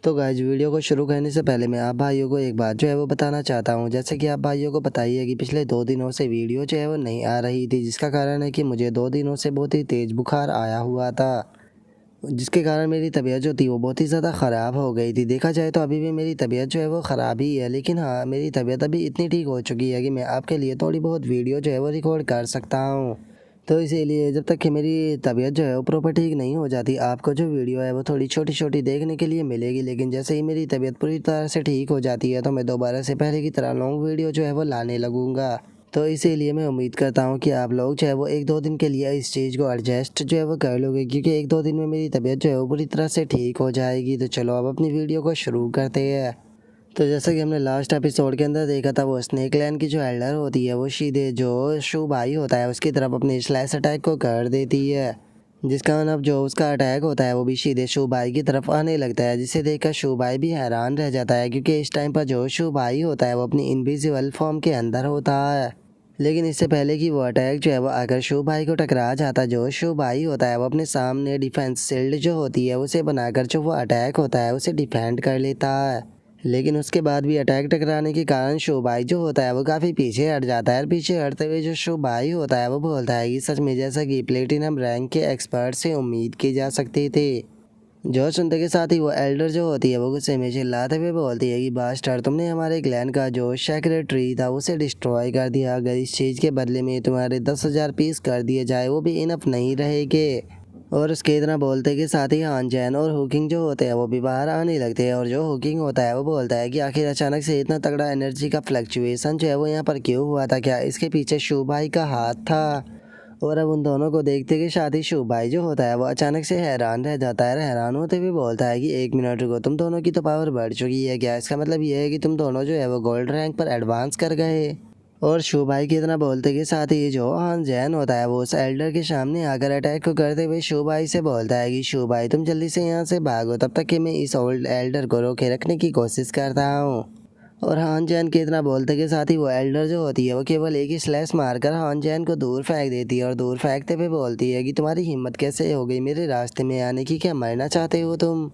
तो guys video को शुरू करने से पहले मैं आप भाइयों को एक बात जो है वो बताना चाहता हूँ। जैसे कि आप भाइयों को पता ही है कि पिछले 2 दिनों से वीडियो जो है वो नहीं आ रही थी, जिसका कारण है कि मुझे 2 दिनों से बहुत ही तेज़ बुखार आया हुआ था, जिसके कारण मेरी तबीयत जो थी वो बहुत ही ज़्यादा ख़राब हो गई थी। देखा जाए तो अभी भी मेरी तबीयत जो है वो ख़राब ही है, लेकिन हाँ, मेरी तबीयत अभी इतनी ठीक हो चुकी है कि मैं आपके लिए थोड़ी बहुत वीडियो जो है वो रिकॉर्ड कर सकता हूँ। तो इसीलिए जब तक कि मेरी तबीयत जो है वो प्रॉपर ठीक नहीं हो जाती, आपको जो वीडियो है वो थोड़ी छोटी-छोटी देखने के लिए मिलेगी। लेकिन जैसे ही मेरी तबीयत पूरी तरह से ठीक हो जाती है, तो मैं दोबारा से पहले की तरह लॉन्ग वीडियो जो है वो लाने लगूँगा। तो इसीलिए मैं उम्मीद करता हूँ कि आप लोग जो है वो 1-2 दिन के लिए इस चीज़ को एडजस्ट जो है वो कर लोगे, क्योंकि 1-2 दिन में मेरी तबीयत जो है वो पूरी तरह से ठीक हो जाएगी। तो चलो अब अपनी वीडियो को शुरू करते हैं। तो जैसा कि हमने लास्ट एपिसोड के अंदर देखा था, वो स्नेक लैंड की जो एल्डर होती है वो सीधे जो शू भाई होता है उसकी तरफ अपने स्लैश अटैक को कर देती है, जिस कारण अब जो उसका अटैक होता है वो भी सीधे शू भाई की तरफ आने लगता है, जिसे देखकर शू भाई भी हैरान रह जाता है, क्योंकि इस टाइम पर जो शू भाई होता है वो अपनी इनविजिबल फॉर्म के अंदर होता है। लेकिन इससे पहले कि वो अटैक जो है वो अगर शू भाई को टकरा जाता, जो शू भाई होता है वो अपने सामने डिफेंस शील्ड जो होती है उसे बनाकर जो वो अटैक होता है उसे डिफेंड कर लेता है। लेकिन उसके बाद भी अटैक टकराने के कारण शू भाई जो होता है वो काफ़ी पीछे हट जाता है, और पीछे हटते हुए जो शू भाई होता है वो बोलता है कि सच में जैसा कि प्लेटिनम रैंक के एक्सपर्ट से उम्मीद की जा सकती थी। जो सुनते के साथ ही वो एल्डर जो होती है वो गुस्से में चिल्लाते हुए बोलती है कि बास्टर, तुमने हमारे क्लैन का जो सेक्रेट ट्री था उसे डिस्ट्रॉय कर दिया। अगर इस चीज़ के बदले में तुम्हारे 10,000 पीस कर दिए जाए वो भी इनफ नहीं रहेंगे। और उसके इतना बोलते के साथ ही हान जैन और हुकिंग जो होते हैं वो भी बाहर आने लगते हैं, और जो हुकिंग होता है वो बोलता है कि आखिर अचानक से इतना तगड़ा एनर्जी का फ्लक्चुएशन जो है वो यहाँ पर क्यों हुआ था, क्या इसके पीछे शू भाई का हाथ था। और अब उन दोनों को देखते के साथ ही शू भाई जो होता है वो अचानक से हैरान रह जाता है, हैरान होते हुए बोलता है कि 1 मिनट रुको, तुम दोनों की तो पावर बढ़ चुकी है क्या? इसका मतलब ये है कि तुम दोनों जो है वो गोल्ड रैंक पर एडवांस कर गए। और शू भाई की इतना बोलते के साथ ही जो हान जैन होता है वो उस एल्डर के सामने आकर अटैक को करते हुए शू भाई से बोलता है कि शू भाई तुम जल्दी से यहाँ से भागो, तब तक कि मैं इस ओल्ड एल्डर को रोके रखने की कोशिश करता हूँ। और हान जैन के इतना बोलते के साथ ही वो एल्डर जो होती है वो केवल एक ही स्लैश मारकर हान जैन को दूर फेंक देती है, और दूर फेंकते हुए बोलती है कि तुम्हारी हिम्मत कैसे हो गई मेरे रास्ते में आने की, क्या मरना चाहते हो तुम?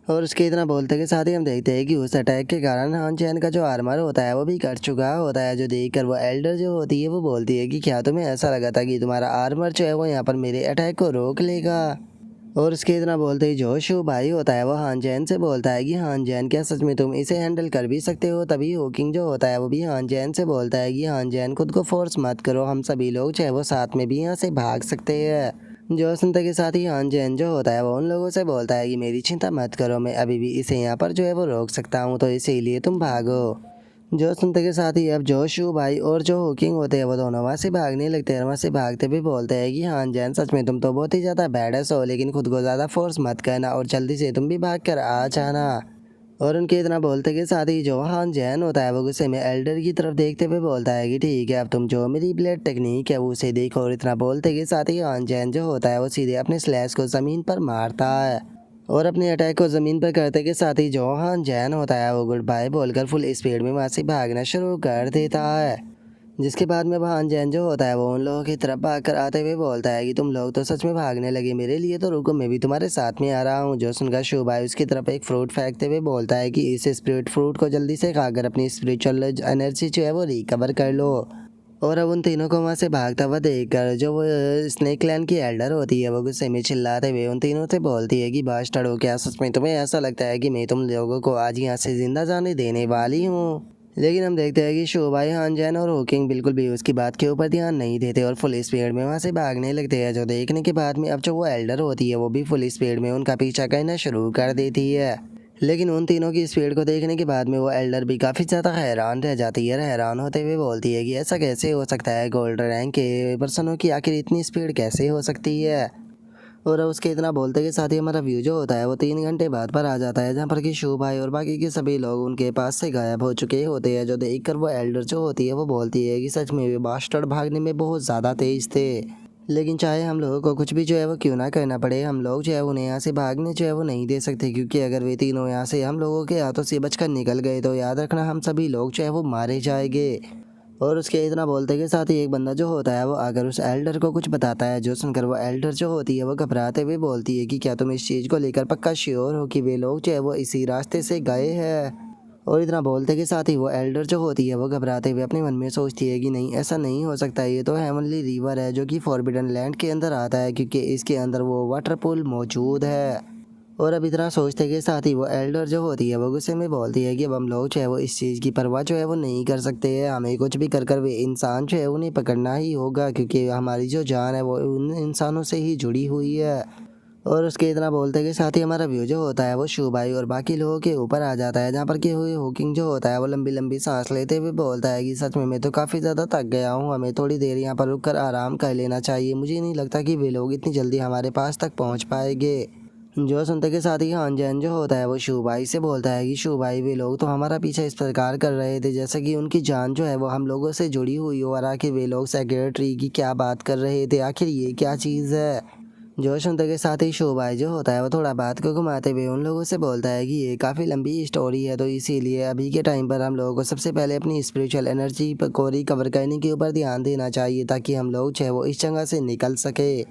और उसके इतना बोलते के साथ ही हम देखते हैं कि उस अटैक के कारण हान चैन का जो आर्मर होता है वो भी कट चुका होता है, जो देखकर वो एल्डर जो होती है वो बोलती है कि क्या तुम्हें ऐसा लगा था कि तुम्हारा आर्मर जो है वो यहाँ पर मेरे अटैक को रोक लेगा? और उसके इतना बोलते ही जो शू भाई होता है वो हान जैन से बोलता है कि हान जैन, क्या सच में तुम इसे हैंडल कर भी सकते हो? तभी होकिंग जो होता है वो भी हान जैन से बोलता है कि हान जैन, खुद को फोर्स मत करो, हम सभी लोग जो है वो साथ में भी यहाँ से भाग सकते हैं। जो सुनते के साथ ही हान जैन जो होता है वो उन लोगों से बोलता है कि मेरी चिंता मत करो, मैं अभी भी इसे यहाँ पर जो है वो रोक सकता हूँ, तो इसीलिए तुम भागो। जो सुनते के साथ ही अब जो शू भाई और जो हुकिंग होते हैं वो दोनों वहाँ से भागने लगते हैं, और वहाँ से भागते भी बोलते हैं कि हान जैन, सच में तुम तो बहुत ही ज़्यादा बैडस हो, लेकिन खुद को ज़्यादा फोर्स मत करना और जल्दी से तुम भी भाग कर आ जाना। और उनके इतना बोलते के साथ ही जो हान जैन होता है वो गुस्से में एल्डर की तरफ देखते हुए बोलता है कि ठीक है, अब तुम जो मेरी ब्लेड टेक्निक है वो उसे देखो। और इतना बोलते के साथ ही हान जैन जो होता है वो सीधे अपने स्लैश को ज़मीन पर मारता है, और अपने अटैक को ज़मीन पर करते के साथ ही जो हान जैन होता है वो गुड बाय बोलकर फुल स्पीड में वहाँ से भागना शुरू कर देता है। जिसके बाद में हान जैन जो होता है वो उन लोगों की तरफ भाग कर आते हुए बोलता है कि तुम लोग तो सच में भागने लगे, मेरे लिए तो रुको, मैं भी तुम्हारे साथ में आ रहा हूँ। जो सुनकर शू भाई उसकी तरफ एक फ्रूट फेंकते हुए बोलता है कि इस स्पिरिट फ्रूट को जल्दी से खाकर अपनी स्पिरिचुअल एनर्जी जो है वो रिकवर कर लो। और अब उन तीनों को वहाँ से भागता हुआ देखकर जो वो स्नेक लैंड की एल्डर होती है वो गुस्से में चिल्लाते हुए उन तीनों से बोलती है कि बास्टर्डो, क्या सच में तुम्हें ऐसा लगता है कि मैं तुम लोगों को आज यहाँ से जिंदा जाने देने वाली हूँ? लेकिन हम देखते हैं कि शो भाई, हान जैन और हुकिंग बिल्कुल भी उसकी बात के ऊपर ध्यान नहीं देते और फुल स्पीड में वहाँ से भागने लगते हैं। जो देखने के बाद में अब जो वो एल्डर होती है वो भी फुल स्पीड में उनका पीछा करना शुरू कर देती है। लेकिन उन तीनों की स्पीड को देखने के बाद में वो एल्डर भी काफ़ी ज़्यादा हैरान रह जाती है, हैरान होते हुए बोलती है कि ऐसा कैसे हो सकता है, गोल्ड रैंक के पर्सनों की आखिर इतनी स्पीड कैसे हो सकती है? और अब उसके इतना बोलते के साथ ही हमारा व्यू जो होता है वो 3 घंटे बाद पर आ जाता है, जहाँ पर कि शू भाई और बाकी के सभी लोग उनके पास से गायब हो चुके होते हैं। जो देखकर वो एल्डर जो होती है वो बोलती है कि सच में वे बास्टर्ड भागने में बहुत ज़्यादा तेज थे, लेकिन चाहे हम लोगों को कुछ भी जो है वो क्यों ना करना पड़े, हम लोग जो है उन्हें यहाँ से भागने जो है वो नहीं दे सकते, क्योंकि अगर वे तीनों यहाँ से हम लोगों के हाथों से बचकर निकल गए तो याद रखना हम सभी लोग जो है वो मारे जाएंगे। और उसके इतना बोलते के साथ ही एक बंदा जो होता है वो आकर उस एल्डर को कुछ बताता है, जो सुनकर वो एल्डर जो होती है वो घबराते हुए बोलती है कि क्या तुम इस चीज़ को लेकर पक्का श्योर हो कि वे लोग जो है वो इसी रास्ते से गए हैं। और इतना बोलते के साथ ही वो एल्डर जो होती है वो घबराते हुए अपने मन में सोचती है कि नहीं, ऐसा नहीं हो सकता, ये तो हेवनली रिवर है जो कि फॉरबिडन लैंड के अंदर आता है, क्योंकि इसके अंदर वो वाटरपूल मौजूद है। और अब इतना सोचते के साथ ही वो एल्डर जो होती है वो गुस्से में बोलती है कि अब हम लोग जो है वो इस चीज़ की परवाह जो है वो नहीं कर सकते हैं, हमें कुछ भी कर कर वे इंसान जो है उन्हें पकड़ना ही होगा, क्योंकि हमारी जो जान है वो उन इंसानों से ही जुड़ी हुई है। और उसके इतना बोलते के साथ ही हमारा व्यू जो होता है वो शू भाई और बाकी लोगों के ऊपर आ जाता है, जहाँ पर कि हुई हुकिंग जो होता है वो लंबी लंबी सांस लेते हुए बोलता है कि सच में मैं तो काफ़ी ज़्यादा थक गया हूँ, हमें थोड़ी देर यहाँ पर रुक कर आराम कर लेना चाहिए, मुझे नहीं लगता कि वे लोग इतनी जल्दी हमारे पास तक पहुँच पाएंगे। जो सुनते के साथ ही हानजैन जो होता है वो शू भाई से बोलता है कि शू भाई, वे लोग तो हमारा पीछा इस प्रकार कर रहे थे जैसे कि उनकी जान जो है वो हम लोगों से जुड़ी हुई हो, और आखिर वे लोग सेक्रेटरी की क्या बात कर रहे थे, आखिर ये क्या चीज़ है। जो सुनते के साथ ही शो भाई जो होता है वो थोड़ा बात को घुमाते हुए उन लोगों से बोलता है कि ये काफ़ी लंबी स्टोरी है, तो इसीलिए अभी के टाइम पर हम लोगों को सबसे पहले अपनी स्पिरिचुअल एनर्जी को रिकवर करने के ऊपर ध्यान देना चाहिए, ताकि हम लोग जो है वो इस जगह से निकल सके।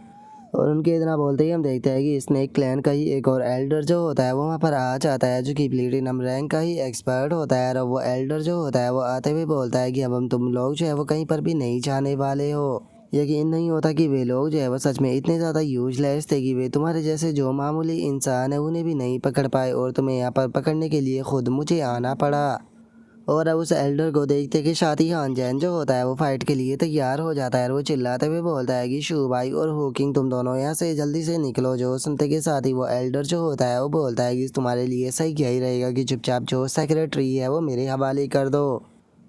और उनके इतना बोलते ही हम देखते हैं कि स्नेक क्लैन का ही एक और एल्डर जो होता है वो वहाँ पर आ जाता है, जो कि प्लेटिनम रैंक का ही एक्सपर्ट होता है। और वो एल्डर जो होता है वो आते हुए बोलता है कि अब हम तुम लोग जो है वो कहीं पर भी नहीं जाने वाले हो। यकीन नहीं होता कि वे लोग जो है वो सच में इतने ज़्यादा यूजलेस थे कि वे तुम्हारे जैसे जो मामूली इंसान है उन्हें भी नहीं पकड़ पाए, और तुम्हें यहाँ पर पकड़ने के लिए खुद मुझे आना पड़ा। और अब उस एल्डर को देखते के साथ ही हानजैन जो होता है वो फाइट के लिए तैयार हो जाता है, और वो चिल्लाते हुए बोलता है कि शू भाई और हुकिंग तुम दोनों यहाँ से जल्दी से निकलो। जो सुनते के साथ ही वो एल्डर जो होता है वो बोलता है कि तुम्हारे लिए सही यही रहेगा कि चुपचाप जो सेक्रेटरी है वो मेरे हवाले कर दो।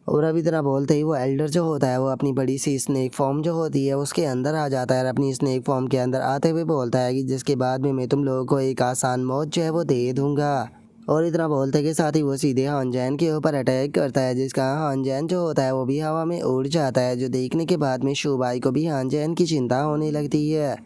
और अभी तरह बोलते ही वो एल्डर जो होता है वो अपनी बड़ी सी स्नेक फॉर्म जो होती है उसके अंदर आ जाता है, और अपनी स्नेक फॉर्म के अंदर आते हुए बोलता है कि जिसके बाद में मैं तुम लोगों को एक आसान मौत जो है वो दे दूंगा। और इतना बोलते के साथ ही वो सीधे हानजैन के ऊपर अटैक करता है, जिसका हानजैन जो होता है वो भी हवा में उड़ जाता है, जो देखने के बाद में शू भाई को भी हानजैन की चिंता होने लगती है।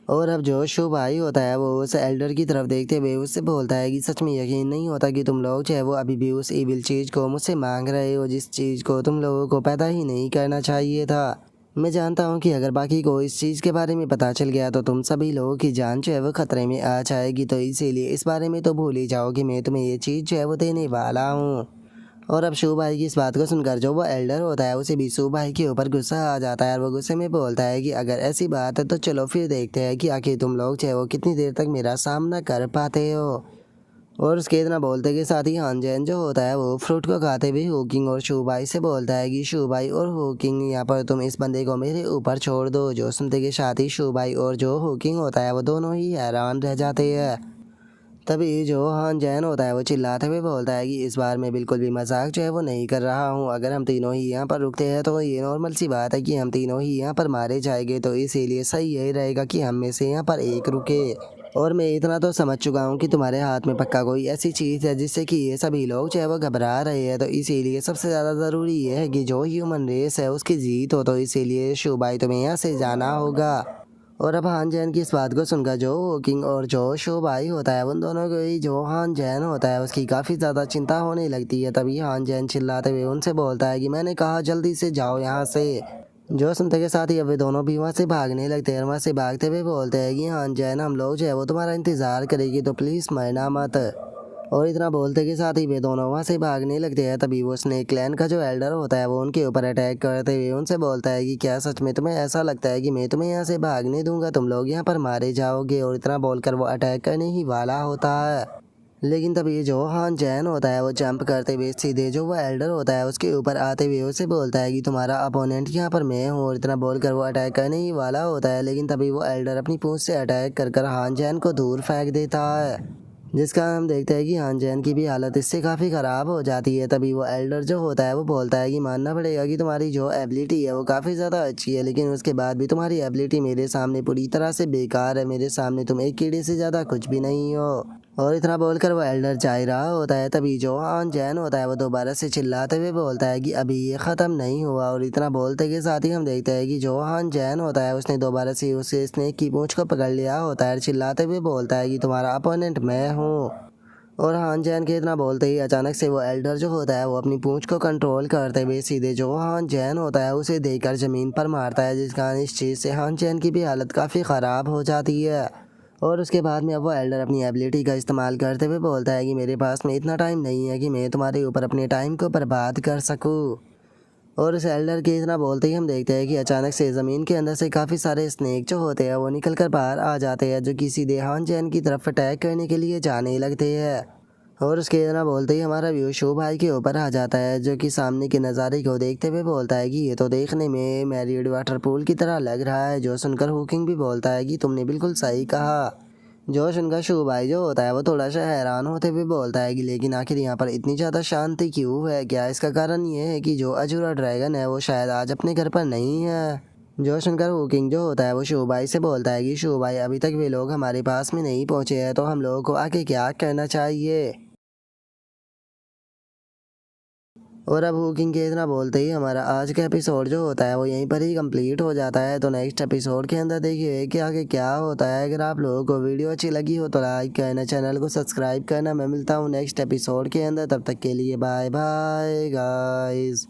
और अब जो शो भाई होता है वो उस एल्डर की तरफ देखते हुए उससे बोलता है कि सच में यकीन नहीं होता कि तुम लोग जो है वो अभी भी उस इविल चीज़ को मुझसे मांग रहे हो, जिस चीज़ को तुम लोगों को पैदा ही नहीं करना चाहिए था। मैं जानता हूँ कि अगर बाकी को इस चीज़ के बारे में पता चल गया तो तुम सभी लोगों की जान जो है वो खतरे में आ जाएगी, तो इसीलिए इस बारे में तो भूल ही जाओ कि मैं तुम्हें ये चीज़ जो है वो देने वाला हूँ। और अब शू भाई की इस बात को सुनकर जो वो एल्डर होता है उसे भी शू भाई के ऊपर गुस्सा आ जाता है, और वो गुस्से में बोलता है कि अगर ऐसी बात है तो चलो फिर देखते हैं कि आखिर तुम लोग जो है वो कितनी देर तक मेरा सामना कर पाते हो। और उसके इतना बोलते के साथ ही हानजैन जो होता है वो फ्रूट को खाते हुए हुकिंग और शू भाई से बोलता है कि शू भाई और हुकिंग, यहाँ पर तुम इस बंदे को मेरे ऊपर छोड़ दो। जो सुनते के साथ ही शू भाई और जो हुकिंग होता है वो दोनों ही हैरान रह जाते हैं। तभी जो हान जैन होता है वो चिल्लाते हुए बोलता है कि इस बार मैं बिल्कुल भी मजाक जो है वो नहीं कर रहा हूँ, अगर हम तीनों ही यहाँ पर रुकते हैं तो ये नॉर्मल सी बात है कि हम तीनों ही यहाँ पर मारे जाएंगे, तो इसीलिए सही यही रहेगा कि हम में से यहाँ पर एक रुके। और मैं इतना तो समझ चुका हूँ कि तुम्हारे हाथ में पक्का कोई ऐसी चीज़ है जिससे कि ये सभी लोग जो है वो घबरा रहे हैं, तो इसीलिए सबसे ज़्यादा ज़रूरी ये है कि जो ह्यूमन रेस है उसकी जीत हो, तो इसीलिए शू भाई तुम्हें यहाँ से जाना होगा। और अब हान जैन की इस बात को सुनकर जो वोकिंग और जो शो भाई होता है उन दोनों को ही जो हान जैन होता है उसकी काफ़ी ज़्यादा चिंता होने लगती है। तभी हान जैन चिल्लाते हुए उनसे बोलता है कि मैंने कहा जल्दी से जाओ यहाँ से। जो सुनते के साथ ही अब वे दोनों भी वहाँ से भागने लगते हैं, और वहाँ से भागते हुए बोलते हैं कि हान जैन, हम लोग जो है वो तुम्हारा इंतज़ार करेगी, तो प्लीज़ मरना मत। और इतना बोलते के साथ ही वे दोनों वहाँ से भागने लगते हैं। तभी वो स्नेक क्लैन का जो एल्डर होता है वो उनके ऊपर अटैक करते हुए उनसे बोलता है कि क्या सच में तुम्हें ऐसा लगता है कि मैं तुम्हें यहाँ से भागने दूंगा, तुम लोग यहाँ पर मारे जाओगे। और इतना बोलकर वो अटैक करने ही वाला होता है, लेकिन तभी जो हान जैन होता है वो जंप करते हुए सीधे जो वो एल्डर होता है उसके ऊपर आते हुए उसे बोलता है कि तुम्हारा अपोनेंट यहाँ पर मैं हूँ। और इतना बोलकर वो अटैक करने ही वाला होता है, लेकिन तभी वो एल्डर अपनी पूंछ से अटैक कर हान जैन को दूर फेंक देता है, जिसका हम देखते हैं कि हान जैन की भी हालत इससे काफ़ी ख़राब हो जाती है। तभी वो एल्डर जो होता है वो बोलता है कि मानना पड़ेगा कि तुम्हारी जो एबिलिटी है वो काफ़ी ज़्यादा अच्छी है, लेकिन उसके बाद भी तुम्हारी एबिलिटी मेरे सामने पूरी तरह से बेकार है, मेरे सामने तुम एक कीड़े से ज़्यादा कुछ भी नहीं हो। और इतना बोलकर वो एल्डर जा ही रहा होता है, तभी जो हान जैन होता है वो दोबारा से चिल्लाते हुए बोलता है कि अभी ये ख़त्म नहीं हुआ। और इतना बोलते के साथ ही हम देखते हैं कि जो हान जैन होता है उसने दोबारा से उसे स्नेक की पूंछ को पकड़ लिया होता है, चिल्लाते हुए बोलता है कि तुम्हारा अपोनेंट मैं हूँ। और हान जैन के इतना बोलते ही अचानक से वो एल्डर जो होता है वो अपनी पूंछ को कंट्रोल करते हुए सीधे जो हान जैन होता है उसे देकर ज़मीन पर मारता है, जिस कारण इस चीज़ से हान जैन की भी हालत काफ़ी ख़राब हो जाती है। और उसके बाद में अब वो एल्डर अपनी एबिलिटी का इस्तेमाल करते हुए बोलता है कि मेरे पास में इतना टाइम नहीं है कि मैं तुम्हारे ऊपर अपने टाइम को बर्बाद कर सकूँ। और उस एल्डर के इतना बोलते ही हम देखते हैं कि अचानक से ज़मीन के अंदर से काफ़ी सारे स्नेक जो होते हैं वो निकल कर बाहर आ जाते हैं, जो कि सीधे हान जैन की तरफ अटैक करने के लिए जाने लगते हैं। और उसके इतना बोलते ही हमारा व्यू शो भाई के ऊपर आ जाता है, जो कि सामने के नज़ारे को देखते हुए बोलता है कि ये तो देखने में मैरिड वाटर पूल की तरह लग रहा है। जो सुनकर हुकिंग भी बोलता है कि तुमने बिल्कुल सही कहा। जो सुनकर शो भाई जो होता है वो थोड़ा सा हैरान होते हुए बोलता है कि लेकिन आखिर यहाँ पर इतनी ज़्यादा शांति क्यों है, क्या इसका कारण ये है कि जो अजूरा ड्रैगन है वो शायद आज अपने घर पर नहीं है। जो सुनकर हुकिंग जो होता है वो शो भाई से बोलता है कि शो भाई अभी तक वे लोग हमारे पास में नहीं पहुँचे हैं, तो हम लोगों को आगे क्या करना चाहिए। और अब हुकिंग के इतना बोलते ही हमारा आज का एपिसोड जो होता है वो यहीं पर ही कंप्लीट हो जाता है। तो नेक्स्ट एपिसोड के अंदर देखिए कि आगे क्या होता है। अगर आप लोगों को वीडियो अच्छी लगी हो तो लाइक करना, चैनल को सब्सक्राइब करना। मैं मिलता हूँ नेक्स्ट एपिसोड के अंदर, तब तक के लिए बाय बाय गाइस।